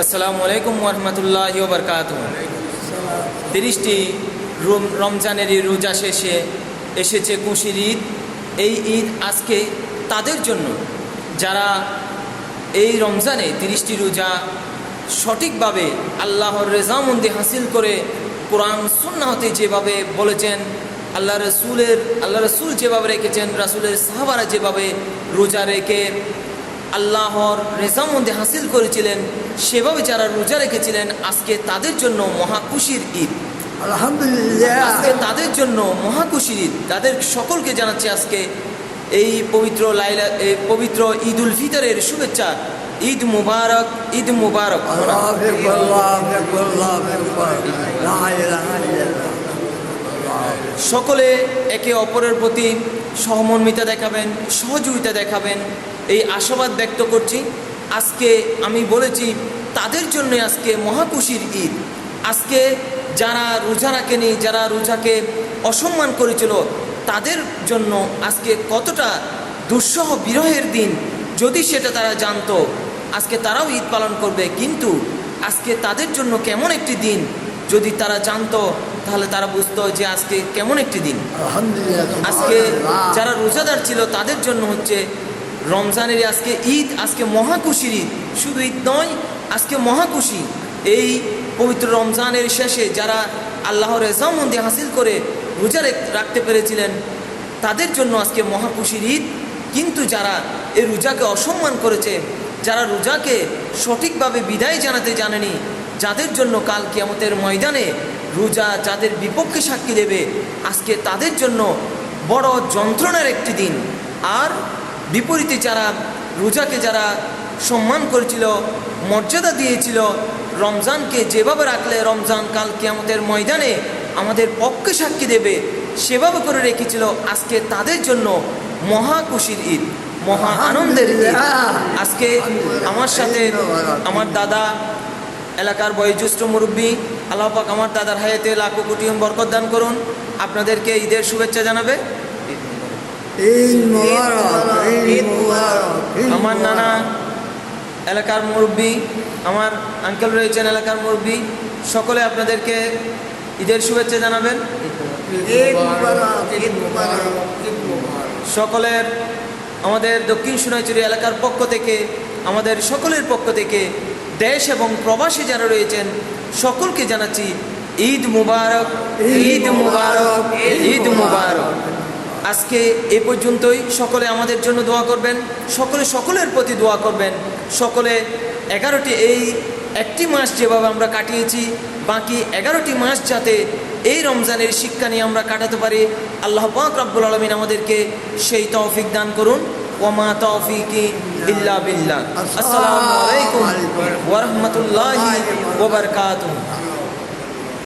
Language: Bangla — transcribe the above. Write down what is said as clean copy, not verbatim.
আসসালামু আলাইকুম ওয়া রাহমাতুল্লাহি ওয়া বারাকাতুহু। 30টি রমজানের রোজা শেষে এসেছে খুশির ঈদ। এই ঈদ আজকে তাদের জন্য যারা এই রমজানে 30টি রোজা সঠিকভাবে আল্লাহর রেজামন্দি হাসিল করে কোরআন সুন্নাহতে যেভাবে বলেছেন, আল্লাহ রসুল যেভাবে রেখেছেন, রাসূলের সাহাবারা যেভাবে রোজা রেখে আল্লাহর রেজামন্দি হাসিল করেছিলেন, সেভাবে যারা রোজা রেখেছিলেন, আজকে তাদের জন্য মহা খুশির ঈদ। আলহামদুলিল্লাহ। আজকে তাদের জন্য মহা খুশির ঈদ। তাদের সকলকে জানাচ্ছি আজকে এই পবিত্র ঈদ উল ফিতরের শুভেচ্ছা। ঈদ মুবারক, ঈদ মুবারক। আল্লাহু আকবার, আল্লাহু আকবার, আল্লাহু আকবার। লা ইলাহা ইল্লাল্লাহ। সকলে একে অপরের প্রতি সহমর্মিতা দেখাবেন, সহযোগিতা দেখাবেন, এই আশাবাদ ব্যক্ত করছি। আজকে আমি বলেছি তাদের জন্য আজকে মহাখুশির ঈদ। আজকে যারা রোজা রাখেনি, যারা রোজাকে অসম্মান করেছিল, তাদের জন্য আজকে কতটা দুঃসহ বিরহের দিন, যদি সেটা তারা জানতো আজকে তারাও ঈদ পালন করবে। কিন্তু আজকে তাদের জন্য কেমন একটি দিন, যদি তারা জানতো তাহলে তারা বুঝতো যে আজকে কেমন একটি দিন। আজকে যারা রোজাদার ছিল তাদের জন্য হচ্ছে রমজানের আজকে ঈদ, আজকে মহাখুশির ঈদ। শুধু ঈদ নয়, আজকে মহাখুশি। এই পবিত্র রমজানের শেষে যারা আল্লাহর রেজামন্দি হাসিল করে রোজা রাখতে পেরেছিলেন, তাদের জন্য আজকে মহাখুশির ঈদ। কিন্তু যারা এই রোজাকে অসম্মান করেছে, যারা রোজাকে সঠিকভাবে বিদায় জানাতে জানেনি, যাদের জন্য কাল কিয়ামতের ময়দানে রোজা যাদের বিপক্ষে সাক্ষী দেবে, আজকে তাদের জন্য বড় যন্ত্রণার একটি দিন। আর বিপরীতে যারা রোজাকে যারা সম্মান করেছিল, মর্যাদা দিয়েছিল, রমজানকে যেভাবে রাখলে রমজান কাল কিয়ামতের ময়দানে আমাদের পক্ষে সাক্ষী দেবে, সেভাবে করে রেখেছিল, আজকে তাদের জন্য মহা খুশির ঈদ, মহা আনন্দের ঈদ। আজকে আমার সাথে আমার দাদা, এলাকার বয়োজ্যেষ্ঠ মুরব্বী, আল্লাহ পাক আমার দাদার হায়াতে লাখো কোটি বরকত দান করুন, আপনাদেরকে ঈদের শুভেচ্ছা জানাবে। ঈদ মুবারক, ঈদ মুবারক। আমার নানা এলাকার মুরব্বী, আমার আঙ্কেল রয়েছেন এলাকার মুরব্বী, সকলে আপনাদেরকে ঈদের শুভেচ্ছা জানাবেন। ঈদ মুবারক, ঈদ মুবারক, ঈদ মুবারক। সকলের আমাদের দক্ষিণ সোনাইছড়ি এলাকার পক্ষ থেকে, আমাদের সকলের পক্ষ থেকে, দেশ এবং প্রবাসী যারা রয়েছেন সকলকে জানাচ্ছি ঈদ মুবারক, ঈদ মুবারক, ঈদ মুবারক। আজকে এ পর্যন্তই। সকলে আমাদের জন্য দোয়া করবেন, সকলে সকলের প্রতি দোয়া করবেন। সকলে 11টি এই একটি মাস যেভাবে আমরা কাটিয়েছি, বাকি 11টি মাস যাতে এই রমজানের শিক্ষা নিয়ে আমরা কাটাতে পারি, আল্লাহ পাক রব্বুল আলামিন আমাদেরকে সেই তৌফিক দান করুন। ওমা তৌফিকি ইল্লা বিল্লাহ। আসসালামু আলাইকুম ওয়া রাহমাতুল্লাহি ওয়া বারাকাতুহু।